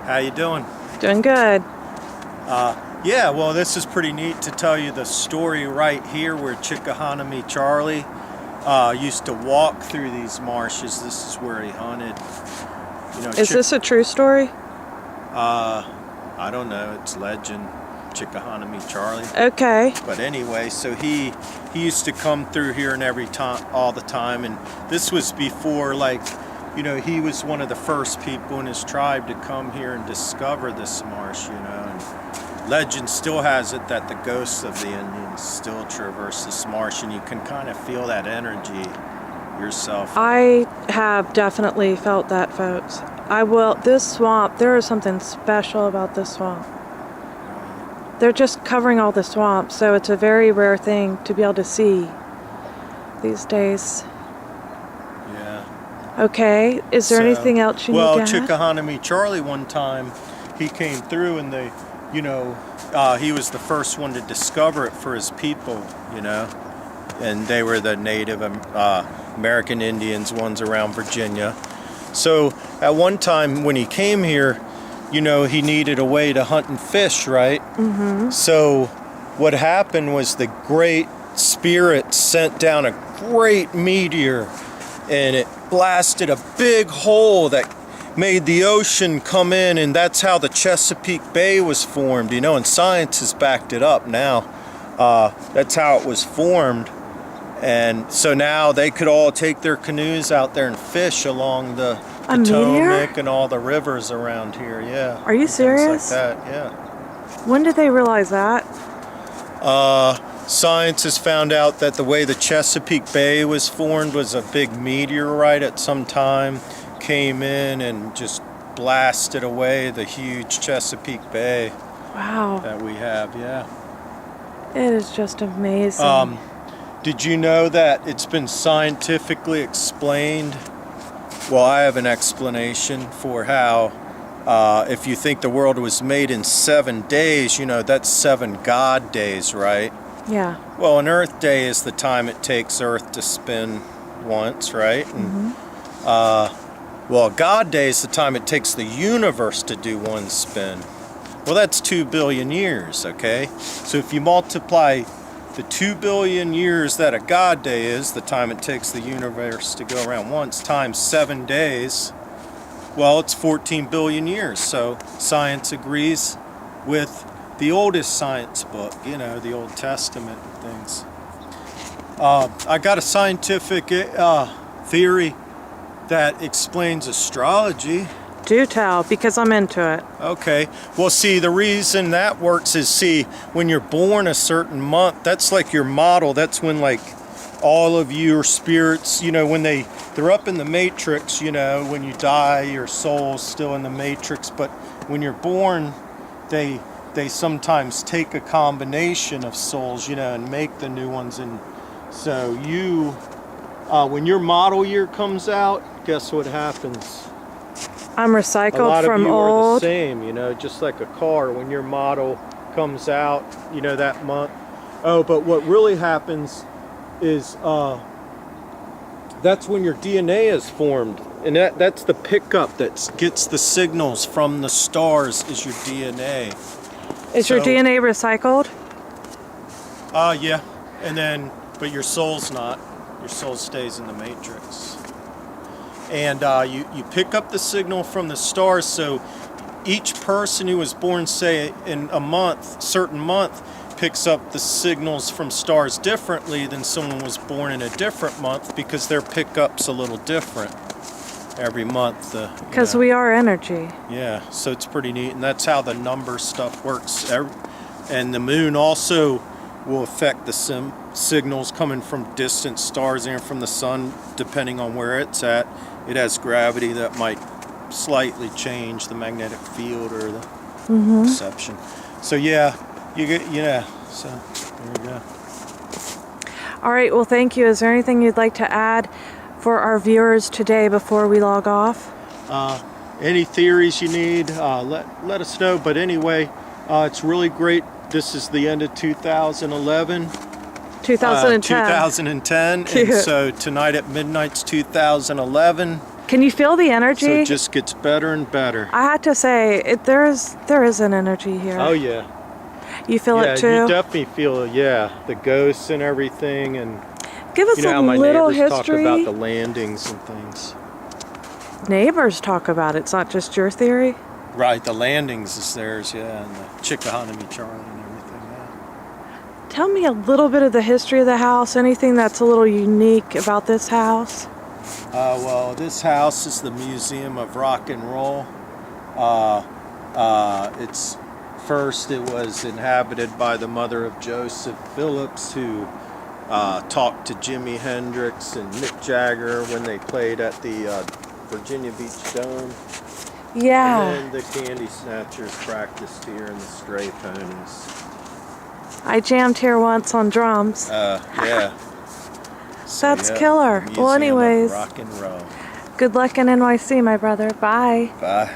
How you doing? Doing good. Yeah, well, this is pretty neat to tell you the story right here where Chickahominy Charlie used to walk through these marshes. This is where he hunted. You know, Is this a true story? I don't know. It's legend. Chickahominy Charlie. Okay. But anyway, so he used to come through here and every time, all the time, and this was before, like, you know, he was one of the first people in his tribe to come here and discover this marsh, you know, and legend still has it that the ghosts of the Indians still traverse this marsh, and you can kind of feel that energy yourself. I have definitely felt that, folks. This swamp, there is something special about this swamp. They're just covering all the swamp, so it's a very rare thing to be able to see these days. Yeah. Okay, is there anything else you need to add? Well, Chickahominy Charlie one time, he came through and they, you know, he was the first one to discover it for his people, you know, and they were the Native American Indians, ones around Virginia. So at one time when he came here, you know, he needed a way to hunt and fish, right? Mm-hmm. So what happened was the Great Spirit sent down a great meteor, and it blasted a big hole that made the ocean come in, and that's how the Chesapeake Bay was formed, you know, and science has backed it up now. That's how it was formed. And so now they could all take their canoes out there and fish along the Potomac and all the rivers around here, yeah. Are you serious? Things like that, yeah. When did they realize that? Science has found out that the way the Chesapeake Bay was formed was a big meteorite at some time, came in and just blasted away the huge Chesapeake Bay. Wow. That we have, yeah. It is just amazing. Did you know that it's been scientifically explained? Well, I have an explanation for how, if you think the world was made in 7 days, you know, that's 7 God days, right? Yeah. Well, an Earth day is the time it takes Earth to spin once, right? And, well, a God day is the time it takes the universe to do one spin. Well, that's 2 billion years, okay? So if you multiply the 2 billion years that a God day is, the time it takes the universe to go around once, times 7 days, well, it's 14 billion years. So science agrees with the oldest science book, you know, the Old Testament and things. I got a scientific theory that explains astrology. Do tell, because I'm into it. Okay. Well, see, the reason that works is, see, when you're born a certain month, that's like your model. That's when, like, all of your spirits, you know, when they're up in the matrix, you know, when you die, your soul's still in the matrix. But when you're born, they sometimes take a combination of souls, you know, and make the new ones. And so you, when your model year comes out, guess what happens? I'm recycled from old. A lot of you are the same, you know, just like a car. When your model comes out, you know, that month. Oh, but what really happens is that's when your DNA is formed. And that's the pickup that gets the signals from the stars is your DNA. Is your DNA recycled? Yeah. And then, but your soul's not. Your soul stays in the matrix. And you pick up the signal from the stars, so each person who was born, say, in a month, certain month, picks up the signals from stars differently than someone was born in a different month because their pickup's a little different every month. Because we are energy. Yeah, so it's pretty neat, and that's how the number stuff works. And the moon also will affect the signals coming from distant stars and from the sun, depending on where it's at. It has gravity that might slightly change the magnetic field or the perception. So yeah, so there you go. All right, well, thank you. Is there anything you'd like to add for our viewers today before we log off? Any theories you need, let us know. But anyway, it's really great. This is the end of 2011. 2010. 2010. And so tonight at midnight's 2011. Can you feel the So energy? it just gets better and better. I had to say, there is an energy here. Oh yeah. You feel Yeah, it too? you definitely feel, the ghosts and everything, and Give us you know a how my little neighbors history. talk about the landings and things. Neighbors talk about it. It's not just your theory. Right, the landings is theirs, and the Chickahominy Charlie and everything, yeah. Tell me a little bit of the history of the house. Anything that's a little unique about this house? Well, this house is the Museum of Rock and Roll. It was inhabited by the mother of Joseph Phillips, who talked to Jimi Hendrix and Mick Jagger when they played at the Virginia Beach Dome. Yeah. And then the Candy Snatchers practiced here in the Stray Ponies. I jammed here once on drums. Yeah. That's killer. Museum Well, of anyways, Rock and Roll. good luck in NYC, my brother. Bye. Bye.